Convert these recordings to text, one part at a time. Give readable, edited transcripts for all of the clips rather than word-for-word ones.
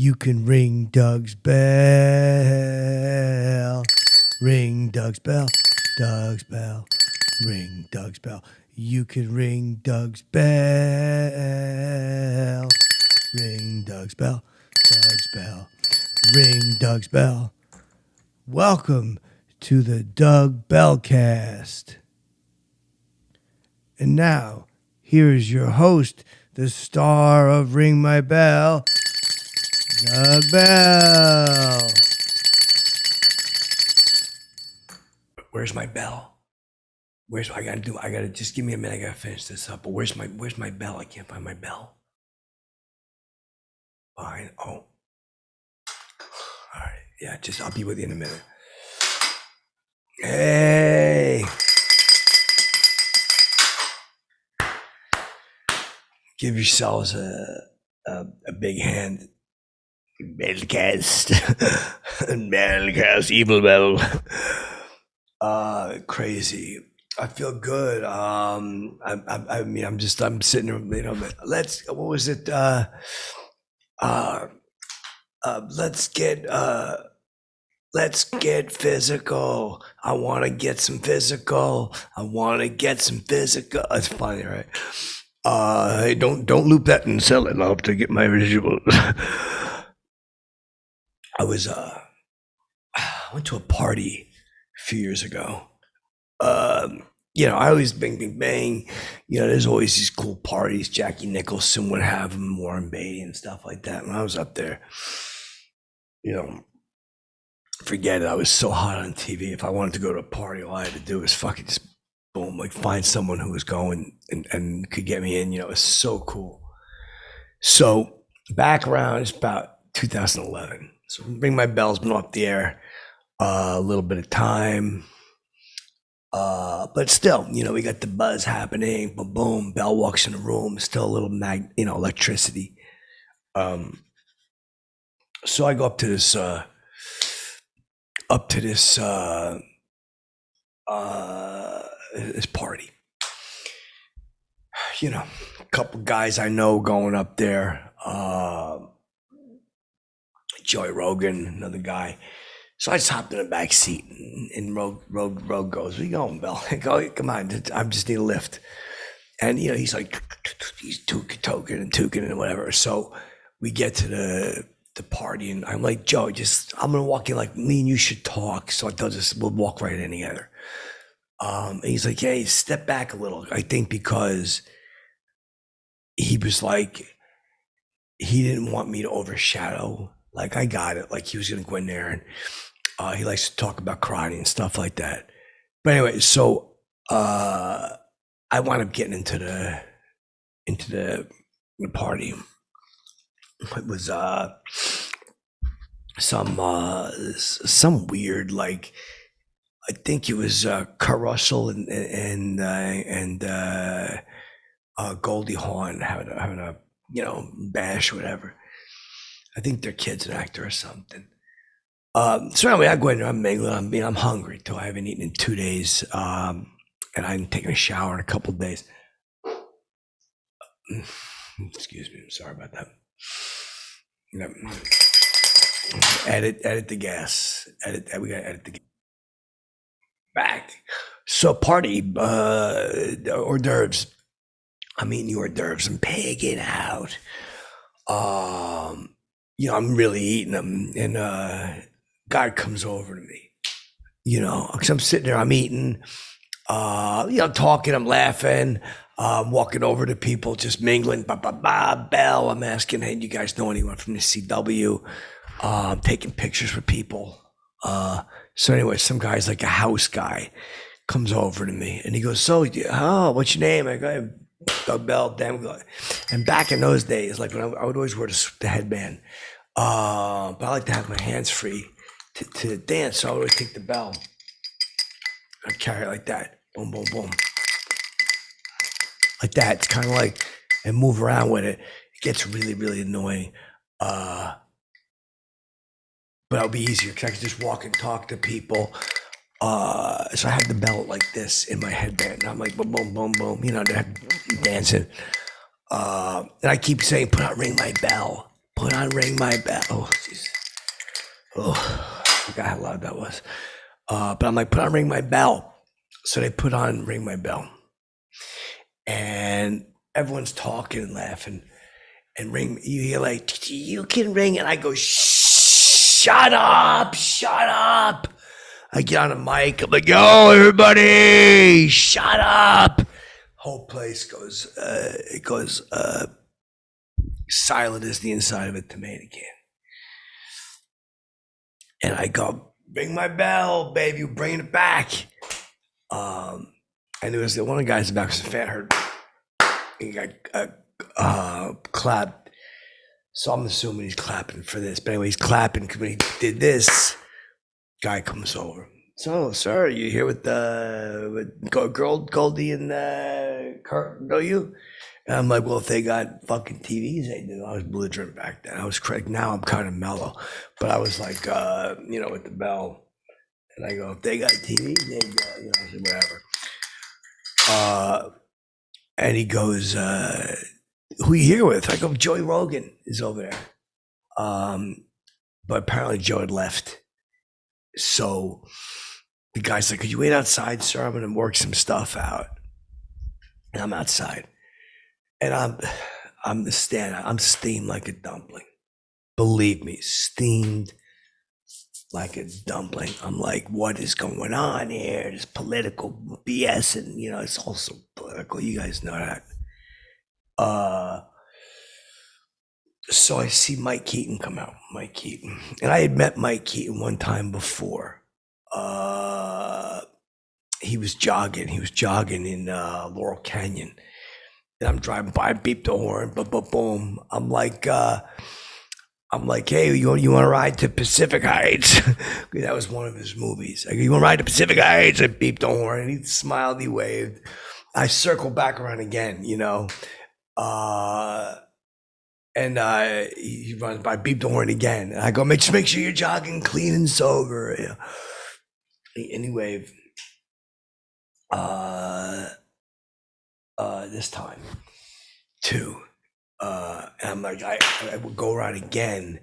You can ring Doug's bell. Ring Doug's bell. Doug's bell. Ring Doug's bell. You can ring Doug's bell. Ring Doug's bell. Doug's bell. Ring Doug's bell. Welcome to the Doug Bellcast. And now, here is your host, the star of Ring My Bell, Doug Bell. Where's my bell? I gotta just give me a minute. I gotta finish this up. But where's my bell? I can't find my bell. Fine. Oh. All right. Yeah, I'll be with you in a minute. Hey. Give yourselves a big hand. Bellcast. Bellcast, evil bell. Crazy. I feel good. I'm sitting there, what was it? Let's get physical. I want to get some physical. It's funny, right? Hey, don't loop that and sell it, love, to get my visuals. I went to a party a few years ago. I always bang. There's always these cool parties. Jackie Nicholson would have them, Warren Beatty and stuff like that. When I was up there, forget it. I was so hot on TV. If I wanted to go to a party, all I had to do was fucking just boom, find someone who was going and could get me in. It was so cool. So back around, it's about 2011. So Ring My Bell's been off the air a little bit of time. But still, we got the buzz happening. Boom, boom. Bell walks in the room. Still a little electricity. So I go up to this party. A couple guys I know going up there. Rogan, another guy. So I just hopped in the back seat, and Rogue goes, "Where you going, Bell?" I go, "Come on, I just need a lift." And he's like, he's toking and whatever. So we get to the party, and I'm like, "Joe, I'm gonna walk in, like me and you should talk." So we'll walk right in together. And he's like, "Hey, step back a little." I think because he was like, he didn't want me to overshadow. Like, I got it. Like, he was gonna go in there, and he likes to talk about karate and stuff like that. But anyway, so I wound up getting into the party. It was some weird, like, I think it was Kurt Russell and Goldie Hawn having a bash or whatever. I think their kid's an actor or something. So anyway, I go in there, I'm mingling. I'm hungry too. I haven't eaten in 2 days, and I haven't taken a shower in a couple of days. Excuse me, I'm sorry about that. Edit the gas. We gotta edit the gas. Back. So party, hors d'oeuvres. I'm eating hors d'oeuvres. I'm pigging out. I'm really eating them, and guy comes over to me, because I'm sitting there, I'm eating, talking, I'm laughing, walking over to people, just mingling, Bell. I'm asking, "Hey, do you guys know anyone from the CW?" Taking pictures with people. So anyway, some guy's like a house guy comes over to me, and he goes, "So, what's your name?" I go, "Doug Bell, damn good." And back in those days, like when I would always wear the headband, but I like to have my hands free to dance. So I would always take the bell, I carry it like that, boom, boom, boom, like that. It's kind of like, and move around with it. It gets really, really annoying. But it'll be easier because I can just walk and talk to people. So I have the belt like this in my headband, and I'm like, boom, boom, boom, boom, dancing. And I keep saying, "Put out, ring my bell." put on Ring My Bell. Oh, jeez. Oh, I forgot how loud that was. But I'm like, put on Ring My Bell. So they put on Ring My Bell. And everyone's talking and laughing. And you hear like, you can ring. And I go, shut up. I get on the mic. I'm like, yo, everybody, shut up. Whole place goes, silent as the inside of a tomato can. And I go, ring my bell, baby, you bringing it back. And there was one of the guys in the back was a fan, heard he got clapped. So I'm assuming he's clapping for this. But anyway, he's clapping because when he did this, guy comes over. So, sir, you here with Goldie and Kurt, know you? And I'm like, well, if they got fucking TVs, they do. I was belligerent back then. I was correct. Now I'm kind of mellow. But I was like, with the bell. And I go, if they got TVs, they got, I said, whatever. And he goes, who you here with? I go, Joey Rogan is over there. But apparently Joe had left. So the guy's like, could you wait outside, sir? I'm going to work some stuff out. And I'm outside. And I'm steamed like a dumpling. Believe me, steamed like a dumpling. I'm like, what is going on here? There's political BS, and it's also political. You guys know that. So I see Mike Keaton come out. Mike Keaton. And I had met Mike Keaton one time before. He was jogging in Laurel Canyon. And I'm driving by, I beep the horn, boom. I'm like, hey, you want to ride to Pacific Heights? That was one of his movies. I go, you want to ride to Pacific Heights? I beeped the horn, and he smiled, he waved. I circled back around again, he runs by, beeped the horn again. And I go, make sure you're jogging clean and sober. And he waved. This time too. And I'm like, I would go around again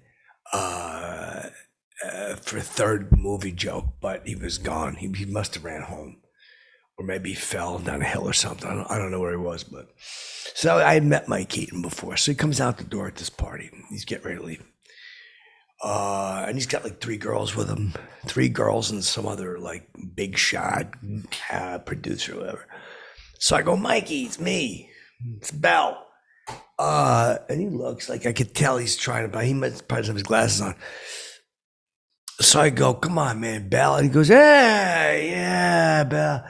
for a third movie joke, but he was gone. He must have ran home, or maybe he fell down a hill or something. I don't know where he was, but so I had met Mike Keaton before. So he comes out the door at this party. He's getting ready to leave. And he's got like 3 girls with him, 3 girls and some other like big shot producer or whatever. So I go, Mikey, it's me. It's Bell. And he looks like, I could tell he's trying to buy, he might probably have his glasses on. So I go, come on, man, Bell. And he goes, hey, yeah, Bell.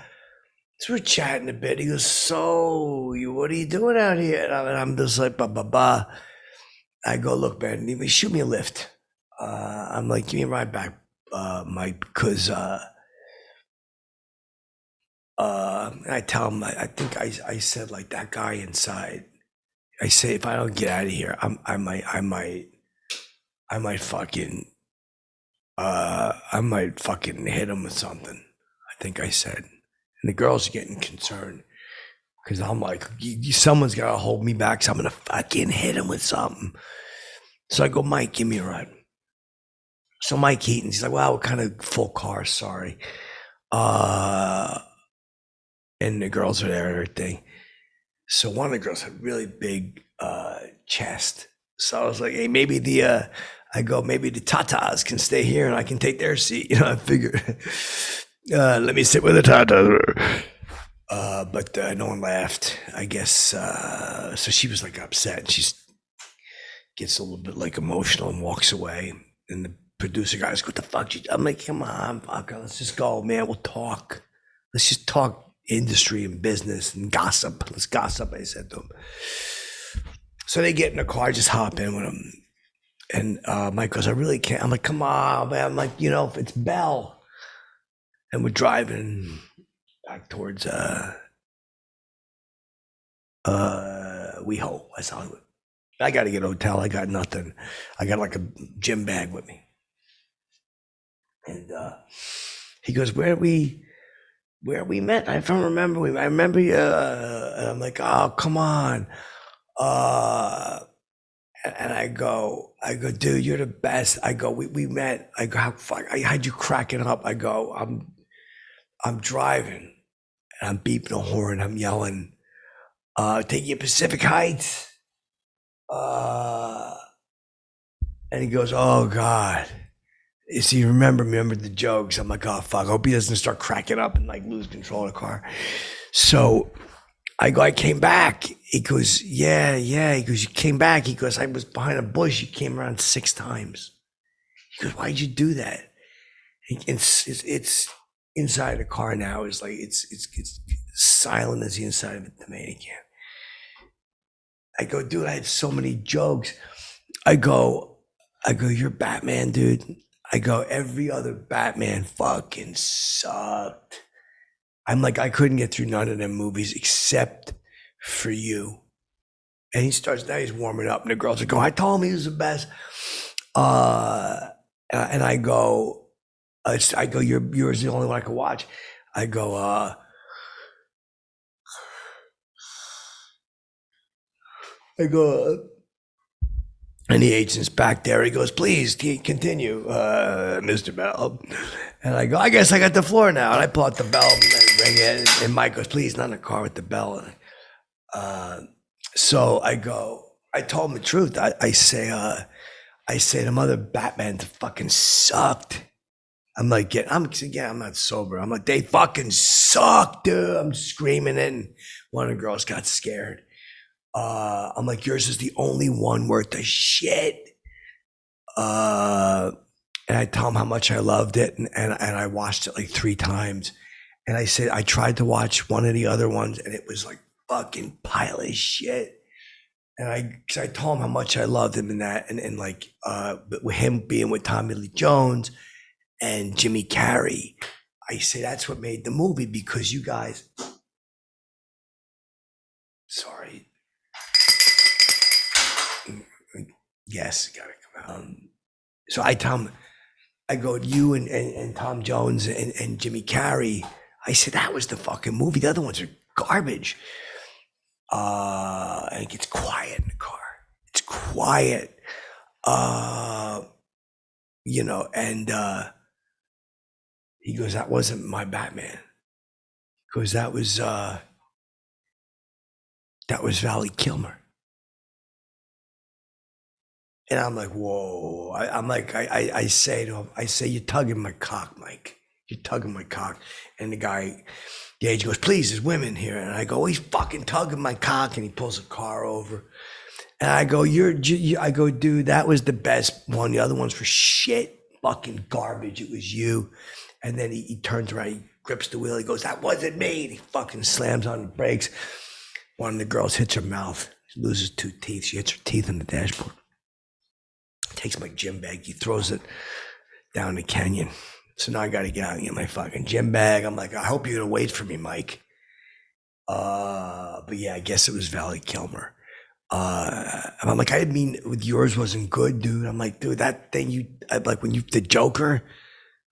So we're chatting a bit. He goes, so what are you doing out here? And I'm just like, bah. I go, look, man, shoot me a lift. I'm like, give me a ride back, Mike, because I tell him, I think I said like that guy inside. I say, if I don't get out of here, I might fucking hit him with something. I think I said, and the girls are getting concerned because I'm like, someone's gotta hold me back, so I'm gonna fucking hit him with something. So I go, Mike, give me a ride. So Mike Keaton, he's like, wow, what kind of full car? Sorry. And the girls are there and everything. So one of the girls had really big chest. So I was like, hey, maybe the Tatas can stay here and I can take their seat. I figured, let me sit with the Tatas. But no one laughed, I guess. So she was like upset. She gets a little bit like emotional and walks away. And the producer guys, what the fuck? I'm like, come on, fuck, let's just go, man. We'll talk. Let's just talk industry and business and gossip. Let's gossip, I said to him. So they get in the car, just hop in with him. And Mike goes, I really can't. I'm like, come on, man. I'm like, if it's Bell. And we're driving back towards WeHo, West Hollywood. I got to get a hotel. I got nothing. I got like a gym bag with me. And he goes, where we met? I don't remember. I remember you. And I'm like, oh, come on. And I go, dude, you're the best. I go, we met. I go, how fuck, I had you cracking up. I go, I'm driving and I'm beeping a horn. I'm yelling, take you Pacific Heights. And he goes, oh God. So you remember the jokes. I'm like, oh fuck, I hope he doesn't start cracking up and like lose control of the car. So I go, I came back. He goes, yeah. He goes, you came back. He goes, I was behind a bush. You came around 6 times. He goes, why'd you do that? It's inside the car now is like, it's silent as the inside of a tomato can. I go, dude, I had so many jokes. I go, you're Batman, dude. I go, every other Batman fucking sucked. I'm like, I couldn't get through none of them movies except for you. And he starts, now he's warming up, and the girls are going, I told him he was the best. And I go, yours the only one I could watch. I go, and the agent's back there. He goes, please continue, Mr. Bell. And I go, I guess I got the floor now. And I pull out the bell and ring it. And Mike goes, please, not in the car with the bell. So I go, I told him the truth. I say, them other Batman fucking sucked. I'm like, I'm not sober. I'm like, they fucking suck, dude. I'm screaming it. And one of the girls got scared. I'm like, yours is the only one worth the shit. And I tell him how much I loved it. And I watched it like 3 times. And I said, I tried to watch one of the other ones and it was like fucking pile of shit. And cause I told him how much I loved him in that. And like, but with him being with Tommy Lee Jones and Jimmie Carrey, I say that's what made the movie, because you guys, sorry. Yes, gotta come out. So I tell him, I go, you and Tom Jones and Jimmie Carrey, I said, that was the fucking movie. The other ones are garbage. And it gets quiet in the car. It's quiet. You know, and he goes, that wasn't my Batman. He goes, that was Val Kilmer. And I'm like, whoa. I say to him, you're tugging my cock, Mike. You're tugging my cock. And the agent goes, please, there's women here. And I go, he's fucking tugging my cock. And he pulls a car over. And I go, I go, dude, that was the best one. The other ones were shit, fucking garbage. It was you. And then he turns around, he grips the wheel. He goes, that wasn't me. And he fucking slams on the brakes. One of the girls hits her mouth. She loses 2 teeth. She hits her teeth on the dashboard. Takes my gym bag. He throws it down the canyon. So now I got to get out and get my fucking gym bag. I'm like, I hope you're going to wait for me, Mike. But yeah, I guess it was Val Kilmer. And I'm like, I didn't mean with yours wasn't good, dude. I'm like, dude, that thing when you, the Joker,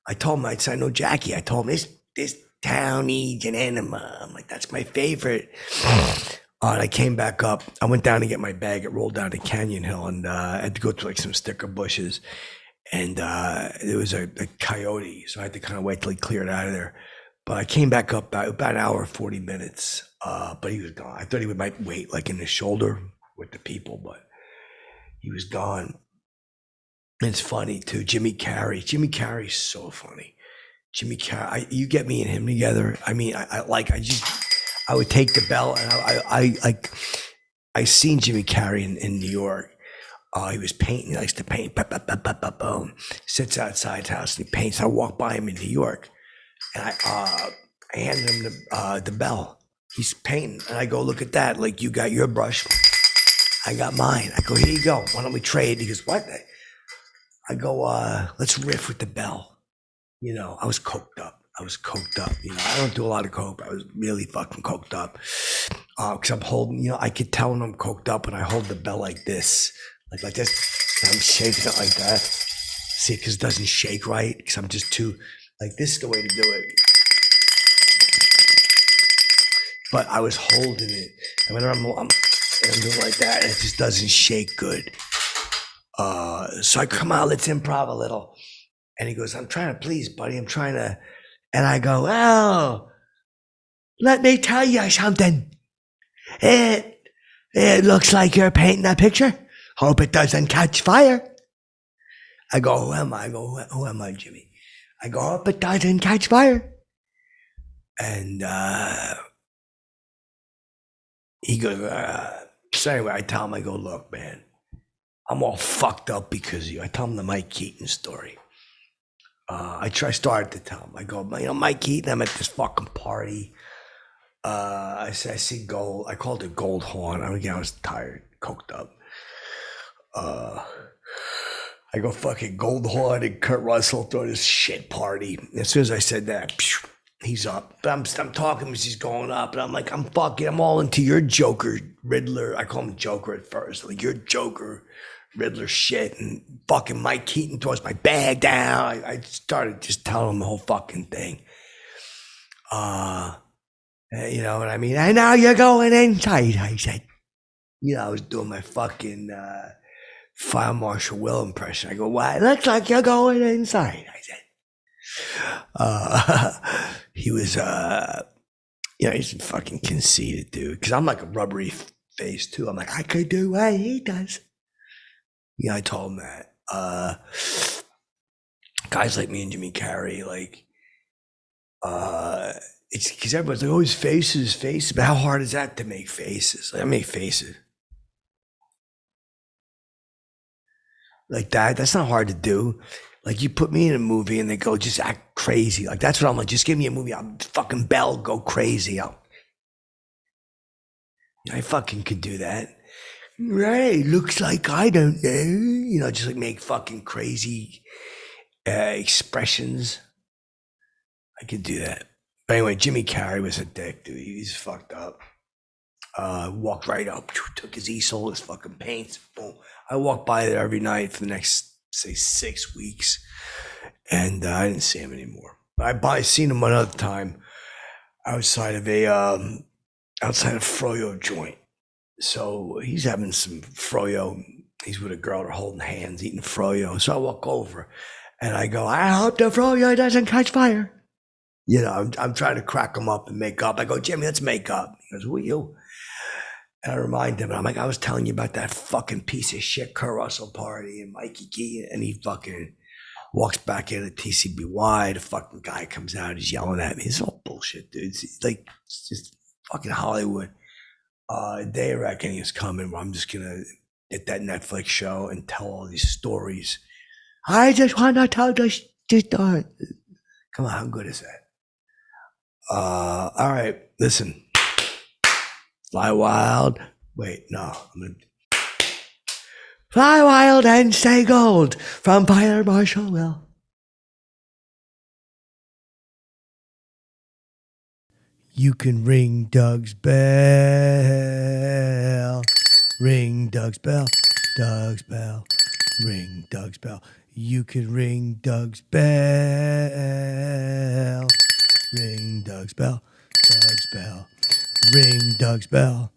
I told him, I said, I know Jackie. I told him, this town needs an enema. I'm like, that's my favorite. And I came back up. I went down to get my bag. It rolled down a canyon hill, and I had to go through like some sticker bushes. And there was a coyote, so I had to kind of wait till he cleared out of there. But I came back up about an hour, 40 minutes. But he was gone. I thought he might wait like in the shoulder with the people, but he was gone. And it's funny too. Jimmie Carrey's so funny. Jimmie Carrey, you get me and him together. I mean, I would take the bell, and I seen Jimmie Carrey in New York. He was painting. He likes to paint. Boom. Sits outside his house and he paints. I walk by him in New York, and I handed him the bell. He's painting, and I go, look at that. Like, you got your brush, I got mine. I go, here you go. Why don't we trade? He goes, what? I go, let's riff with the bell. You know, I was coked up. You know, I don't do a lot of coke. I was really fucking coked up. Because I'm holding, you know, I could tell when I'm coked up, and I hold the bell like this. Like this. And I'm shaking it like that. See, because it doesn't shake right. Because I'm just too, like, this is the way to do it. But I was holding it. And whenever I'm doing like that, and it just doesn't shake good. So I come out, let's improv a little. And he goes, I'm trying to please, buddy. I'm trying to. And I go, well, let me tell you something. It looks like you're painting a picture. Hope it doesn't catch fire. I go, who am I? I go, who am I, Jimmy? I go, hope it doesn't catch fire. And he goes, so anyway, I tell him, I go, look, man, I'm all fucked up because of you. I tell him the Mike Keaton story. I started to tell him, I go, Mike Keaton, I'm at this fucking party. I see gold. I called it Gold Horn. I was tired, coked up. I go fucking Gold Horn and Kurt Russell throw this shit party. As soon as I said that, he's up. But I'm talking as he's going up, and I'm like, I'm all into your Joker, Riddler. I call him Joker at first, like your Joker, Riddler shit, and fucking Mike Keaton throws my bag down. I started just telling him the whole fucking thing. You know what I mean? And now you're going inside, I said. I was doing my fucking Fire Marshal Will impression. I go, why? It looks like you're going inside, I said. He was, he's fucking conceited, dude. Because I'm like a rubbery face, too. I'm like, I could do what he does. I told him that. Guys like me and Jimmy Carrey, like, it's because everyone's like, oh, his faces. But how hard is that to make faces? Like, I make faces. Like that. That's not hard to do. Like, you put me in a movie and they go, just act crazy. Like, that's what I'm like. Just give me a movie. I'll fucking go crazy. I fucking could do that. Right. Looks like I don't know. Just like make fucking crazy expressions. I could do that. But anyway, Jimmy Carrey was a dick, dude. He's fucked up. Walked right up, took his easel, his fucking paints, boom. I walked by there every night for the next, say, 6 weeks, and I didn't see him anymore. I seen him another time outside of Froyo joint. So he's having some Froyo. He's with a girl, they're holding hands, eating Froyo. So I walk over, and I go, I hope the Froyo doesn't catch fire. I'm trying to crack him up and make up. I go, Jimmy, let's make up. He goes, who are you? And I remind him, and I'm like, I was telling you about that fucking piece of shit Kurt Russell party and Mikey Keaton. And he fucking walks back in at TCBY. The fucking guy comes out, he's yelling at me. It's all bullshit, dude. It's just fucking Hollywood. Day of reckoning is coming where I'm just going to get that Netflix show and tell all these stories. I just want to tell the story. Come on, how good is that? All right, listen. Fly wild. Wait, no. Fly wild and stay gold from Fire Marshal Will. You can ring Doug's bell. Ring Doug's bell. Doug's bell. Ring Doug's bell. You can ring Doug's bell. Ring Doug's bell. Doug's bell. Ring Doug's bell.